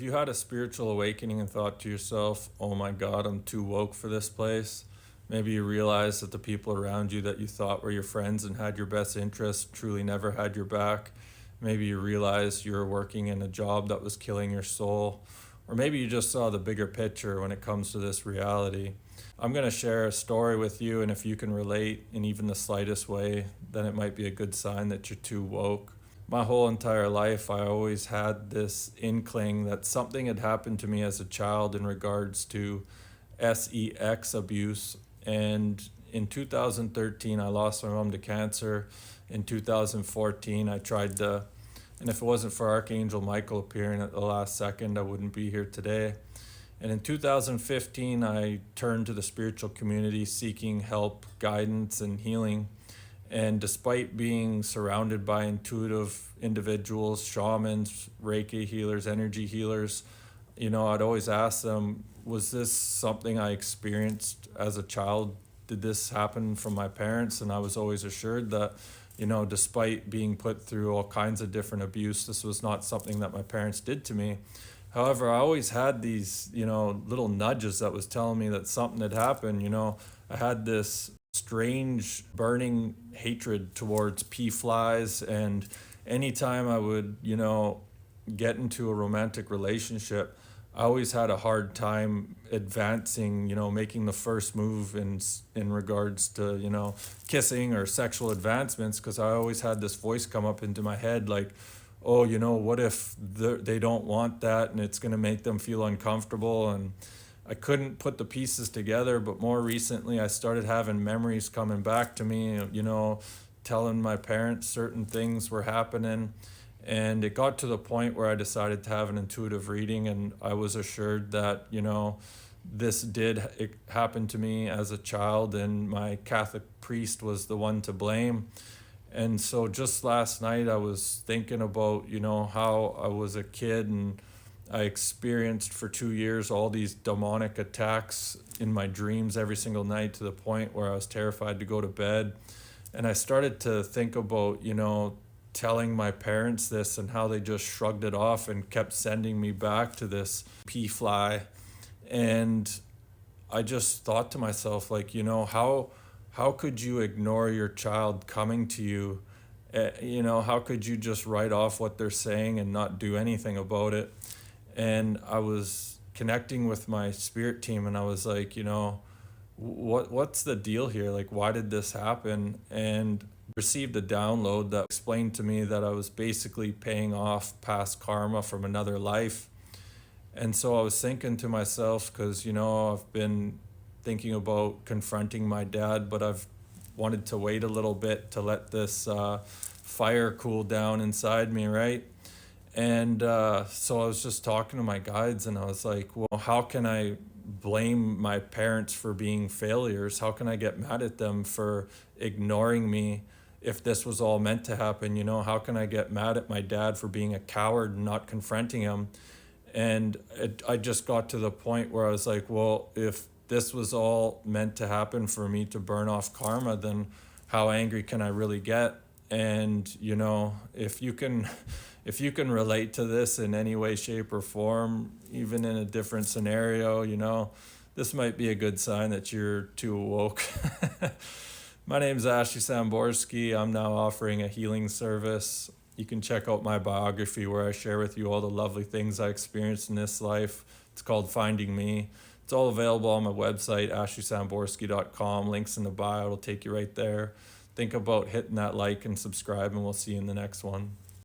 you had a spiritual awakening and thought to yourself, oh my God, I'm too woke for this place? Maybe you realized that the people around you that you thought were your friends and had your best interests truly never had your back. Maybe you realized you were working in a job that was killing your soul. Or maybe you just saw the bigger picture when it comes to this reality. I'm going to share a story with you, and if you can relate in even the slightest way, then it might be a good sign that you're too woke. My whole entire life, I always had this inkling that something had happened to me as a child in regards to sex abuse. And in 2013, I lost my mom to cancer. In 2014, I tried to, and if it wasn't for Archangel Michael appearing at the last second, I wouldn't be here today. And in 2015, I turned to the spiritual community seeking help, guidance, and healing. And despite being surrounded by intuitive individuals, shamans, Reiki healers, energy healers, I'd always ask them, was this something I experienced as a child? Did this happen from my parents? And I was always assured that, despite being put through all kinds of different abuse, this was not something that my parents did to me. However, I always had these, little nudges that was telling me that something had happened. I had this strange burning hatred towards pea flies, and anytime I would, get into a romantic relationship, I always had a hard time advancing, making the first move in regards to, kissing or sexual advancements, because I always had this voice come up into my head like, oh, what if they don't want that and it's going to make them feel uncomfortable? And I couldn't put the pieces together, but more recently I started having memories coming back to me, telling my parents certain things were happening. And it got to the point where I decided to have an intuitive reading, and I was assured that, this did happen to me as a child, and my Catholic priest was the one to blame. And so just last night I was thinking about, how I was a kid and I experienced for 2 years all these demonic attacks in my dreams every single night, to the point where I was terrified to go to bed. And I started to think about, telling my parents this and how they just shrugged it off and kept sending me back to this pea fly. And I just thought to myself, like, how could you ignore your child coming to you? How could you just write off what they're saying and not do anything about it? And I was connecting with my spirit team, and I was like, what's the deal here? Like, why did this happen? And received a download that explained to me that I was basically paying off past karma from another life. And so I was thinking to myself, because, I've been thinking about confronting my dad, but I've wanted to wait a little bit to let this fire cool down inside me, right? And so I was just talking to my guides, and I was like, well, how can I blame my parents for being failures? How can I get mad at them for ignoring me if this was all meant to happen? How can I get mad at my dad for being a coward and not confronting him? And I just got to the point where I was like, well, if this was all meant to happen for me to burn off karma, then how angry can I really get? And, if you can relate to this in any way, shape, or form, even in a different scenario, this might be a good sign that you're too woke. My name's Ashley Samborski. I'm now offering a healing service. You can check out my biography, where I share with you all the lovely things I experienced in this life. It's called Finding Me. It's all available on my website, ashleysamborski.com. Links in the bio. It'll take you right there. Think about hitting that like and subscribe, and we'll see you in the next one.